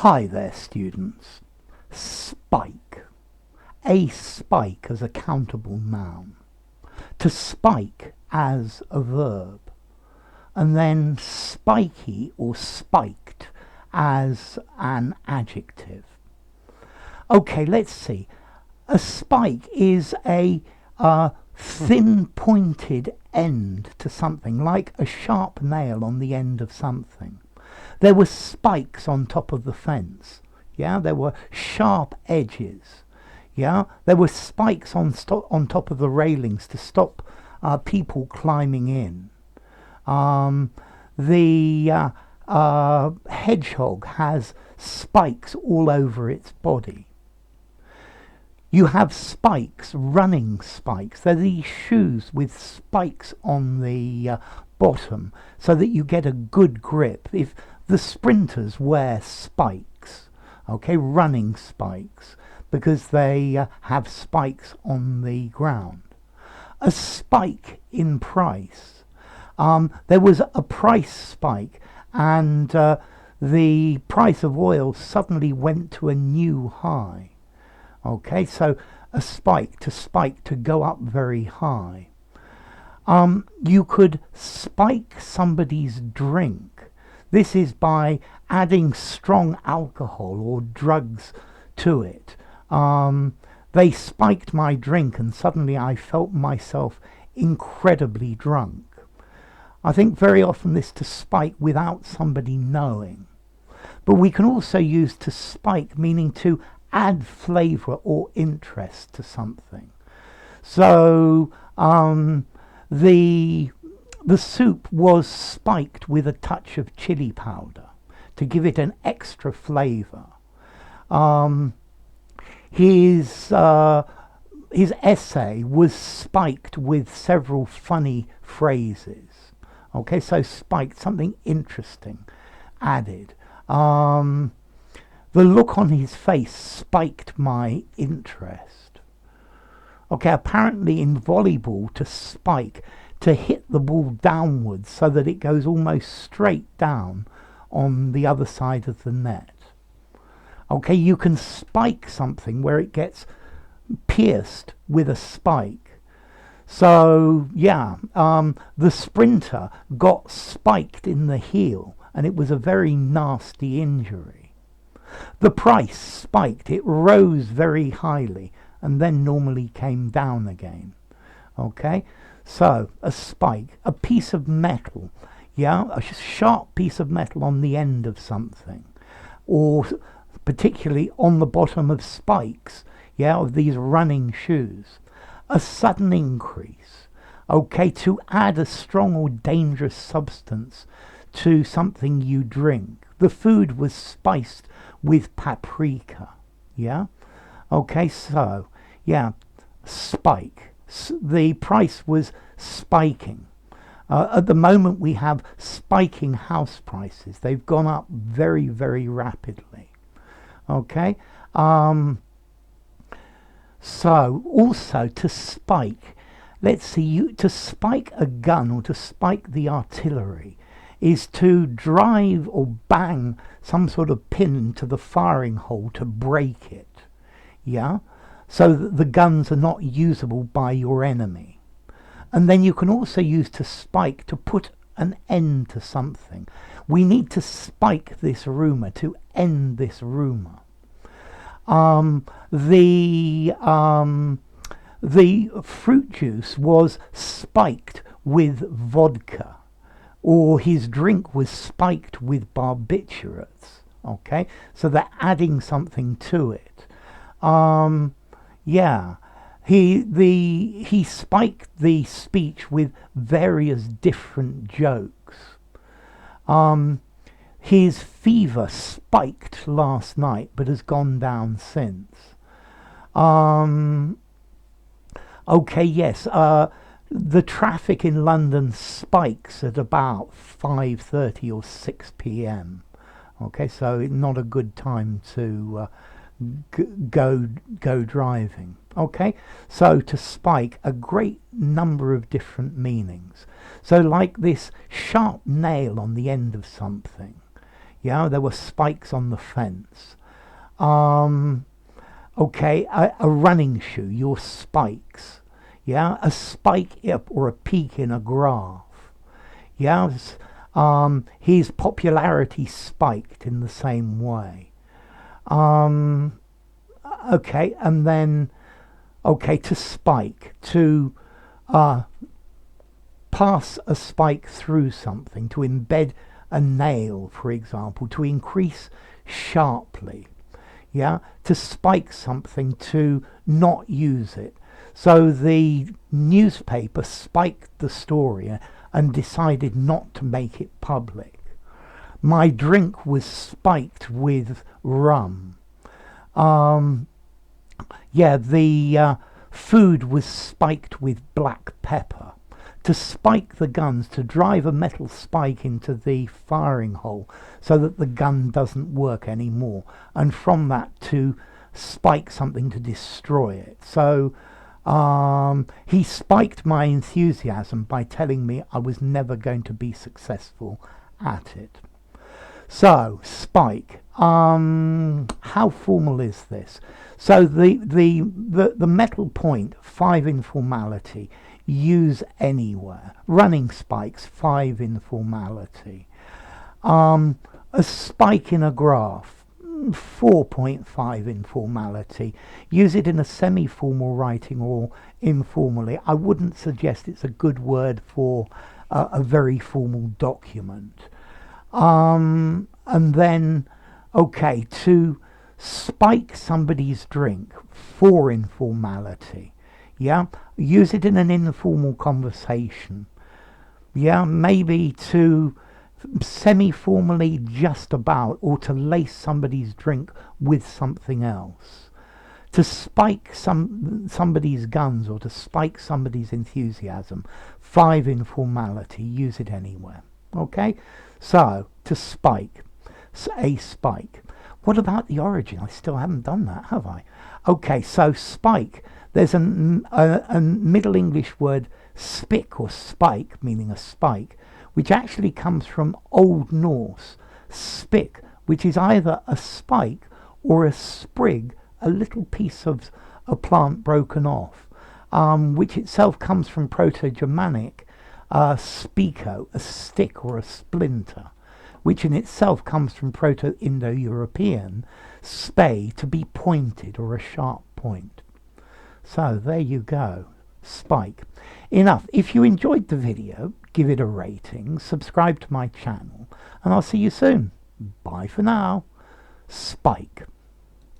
Hi there, students. Spike. A spike as a countable noun. To spike as a verb. And then spiky or spiked as an adjective. Okay, let's see. A spike is a thin pointed end to something, like a sharp nail on the end of something. There were spikes on top of the fence. Yeah, there were sharp edges. Yeah, there were spikes on top of the railings to stop people climbing in. The hedgehog has spikes all over its body. You have spikes, running spikes. They're these shoes with spikes on the bottom so that you get a good grip. If the sprinters wear spikes, okay, running spikes, because they have spikes on the ground. A spike in price. There was a price spike, and the price of oil suddenly went to a new high. Okay, so a spike, to go up very high. You could spike somebody's drink. This is by adding strong alcohol or drugs to it. They spiked my drink and suddenly I felt myself incredibly drunk. I think very often this to spike without somebody knowing. But we can also use to spike, meaning to add flavour or interest to something. So the soup was spiked with a touch of chili powder to give it an extra flavour. His essay was spiked with several funny phrases. Okay, so spiked, something interesting added. The look on his face spiked my interest. Okay, apparently in volleyball, to spike, to hit the ball downwards so that it goes almost straight down on the other side of the net. Okay, you can spike something where it gets pierced with a spike. So, yeah, the sprinter got spiked in the heel, and it was a very nasty injury. The price spiked, it rose very highly, and then normally came down again. Okay, so a spike, a piece of metal, yeah, a sharp piece of metal on the end of something, or particularly on the bottom of spikes, yeah, of these running shoes. A sudden increase, okay, to add a strong or dangerous substance to something you drink. The food was spiced with paprika, yeah, okay, so, yeah, spike. The price was spiking. At the moment we have spiking house prices. They've gone up very, very rapidly. Okay, so also to spike, let's see, to spike a gun or to spike the artillery is to drive or bang some sort of pin into the firing hole to break it, yeah, so that the guns are not usable by your enemy. And then you can also use to spike to put an end to something. We need to spike this rumour, to end this rumour. The fruit juice was spiked with vodka, or his drink was spiked with barbiturates. Okay, so they're adding something to it. Yeah, he spiked the speech with various different jokes. His fever spiked last night, but has gone down since. Okay, yes, the traffic in London spikes at about 5:30 or 6 p.m. Okay, so not a good time to go driving. Okay, so to spike, a great number of different meanings. So like this sharp nail on the end of something, Yeah, there were spikes on the fence. Okay, a running shoe, your spikes. Yeah, a spike or a peak in a graph. Yeah, his popularity spiked in the same way. Okay, and then, okay, to spike, to pass a spike through something, to embed a nail, for example, to increase sharply. Yeah, to spike something, to not use it. So the newspaper spiked the story and decided not to make it public. My drink was spiked with rum. Yeah, the food was spiked with black pepper. To spike the guns, to drive a metal spike into the firing hole so that the gun doesn't work anymore, and from that to spike something to destroy it. So he spiked my enthusiasm by telling me I was never going to be successful at it. So, spike. How formal is this? So the metal point, 5 informality. Use anywhere. Running spikes, 5 informality. A spike in a graph, 4.5 informality. Use it in a semi-formal writing or informally. I wouldn't suggest it's a good word for a very formal document. And then, okay, to spike somebody's drink, 4 informality. Yeah, use it in an informal conversation. Yeah, maybe to semi-formally just about, or to lace somebody's drink with something else. To spike somebody's guns or to spike somebody's enthusiasm, 5 informality, use it anywhere. Okay, so to spike, a spike. What about the origin? I still haven't done that, have I? Okay, so spike. There's a Middle English word spick or spike, meaning a spike, which actually comes from Old Norse spick, which is either a spike or a sprig, a little piece of plant broken off, which itself comes from Proto-Germanic spico, a stick or a splinter, which in itself comes from Proto-Indo-European spay, to be pointed or a sharp point. So there you go, spike. Enough. If you enjoyed the video, give it a rating, subscribe to my channel, and I'll see you soon. Bye for now. Spike.